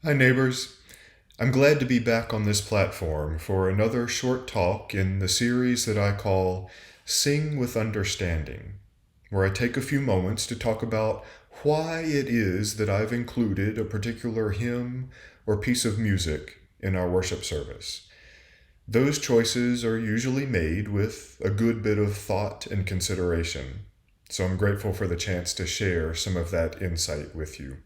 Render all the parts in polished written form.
Hi, neighbors. I'm glad to be back on this platform for another short talk in the series that I call Sing with Understanding, where I take a few moments to talk about why it is that I've included a particular hymn or piece of music in our worship service. Those choices are usually made with a good bit of thought and consideration, so I'm grateful for the chance to share some of that insight with you.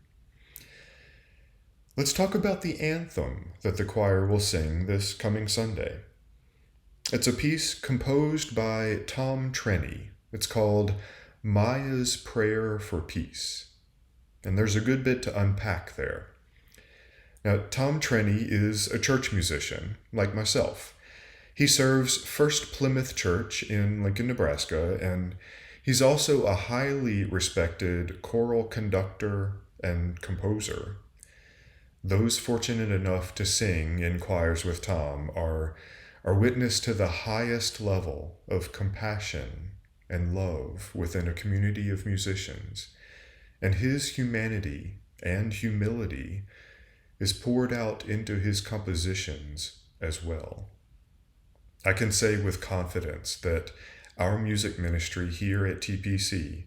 Let's talk about the anthem that the choir will sing this coming Sunday. It's a piece composed by Tom Trenny. It's called Maya's Prayer for Peace. And there's a good bit to unpack there. Now, Tom Trenny is a church musician, like myself. He serves First Plymouth Church in Lincoln, Nebraska, and he's also a highly respected choral conductor and composer. Those fortunate enough to sing in choirs with Tom are witness to the highest level of compassion and love within a community of musicians, and his humanity and humility is poured out into his compositions as well. I can say with confidence that our music ministry here at TPC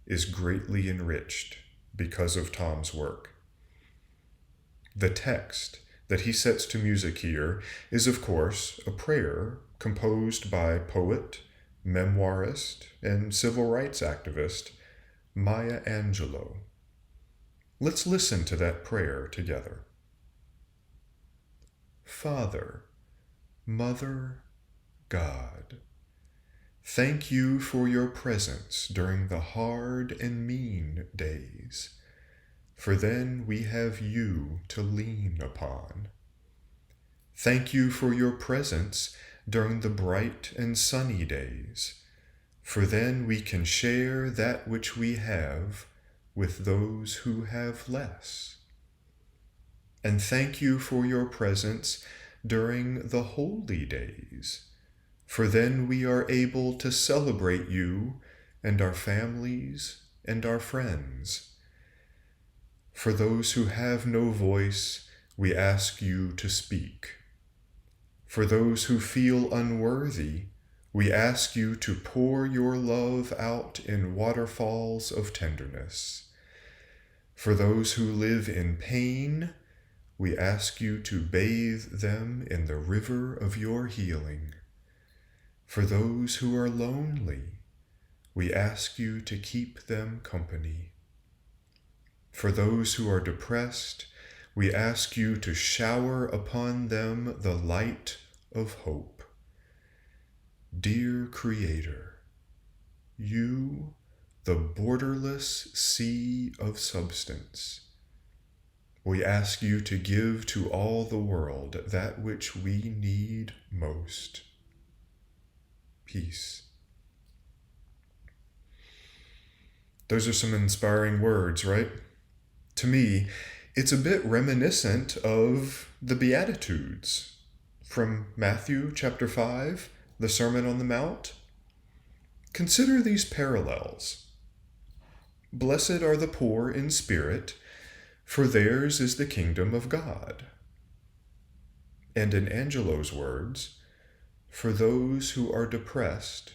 is greatly enriched because of Tom's work. The text that he sets to music here is, of course, a prayer composed by poet, memoirist, and civil rights activist Maya Angelou. Let's listen to that prayer together. Father, Mother, God, thank you for your presence during the hard and mean days, for then we have you to lean upon. Thank you for your presence during the bright and sunny days, for then we can share that which we have with those who have less. And thank you for your presence during the holy days, for then we are able to celebrate you and our families and our friends. For those who have no voice, we ask you to speak. For those who feel unworthy, we ask you to pour your love out in waterfalls of tenderness. For those who live in pain, we ask you to bathe them in the river of your healing. For those who are lonely, we ask you to keep them company. For those who are depressed, we ask you to shower upon them the light of hope. Dear Creator, you, the borderless sea of substance, we ask you to give to all the world that which we need most: peace. Those are some inspiring words, right? To me, it's a bit reminiscent of the Beatitudes from Matthew chapter 5, the Sermon on the Mount. Consider these parallels. Blessed are the poor in spirit, for theirs is the kingdom of God. And in Angelou's words, for those who are depressed,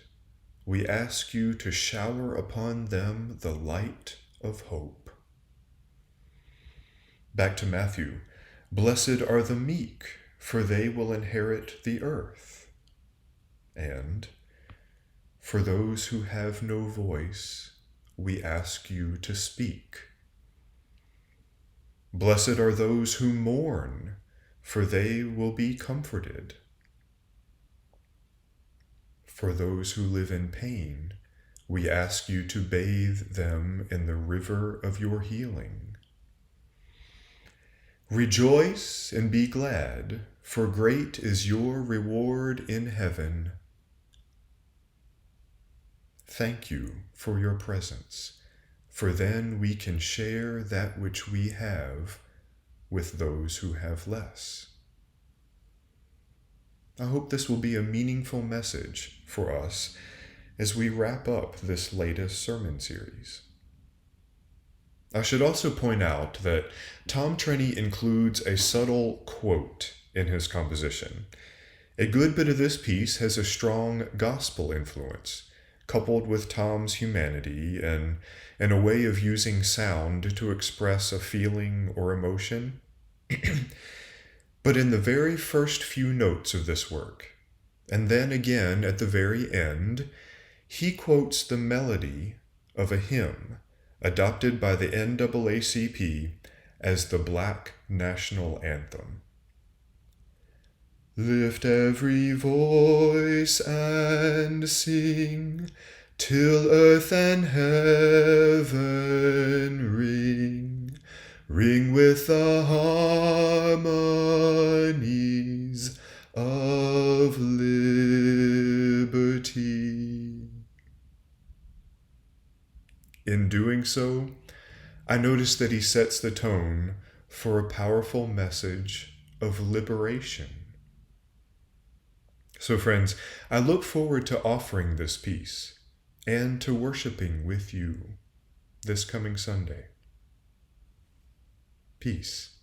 we ask you to shower upon them the light of hope. Back to Matthew. Blessed are the meek, for they will inherit the earth. And for those who have no voice, we ask you to speak. Blessed are those who mourn, for they will be comforted. For those who live in pain, we ask you to bathe them in the river of your healing. Rejoice and be glad, for great is your reward in heaven. Thank you for your presence, for then we can share that which we have with those who have less. I hope this will be a meaningful message for us as we wrap up this latest sermon series. I should also point out that Tom Trenny includes a subtle quote in his composition. A good bit of this piece has a strong gospel influence, coupled with Tom's humanity and a way of using sound to express a feeling or emotion. But in the very first few notes of this work, and then again at the very end, he quotes the melody of a hymn adopted by the NAACP as the Black National Anthem. Lift every voice and sing, till earth and heaven ring, ring with the harmonies of liberty. In doing so, I notice that he sets the tone for a powerful message of liberation. So, friends, I look forward to offering this piece and to worshiping with you this coming Sunday. Peace.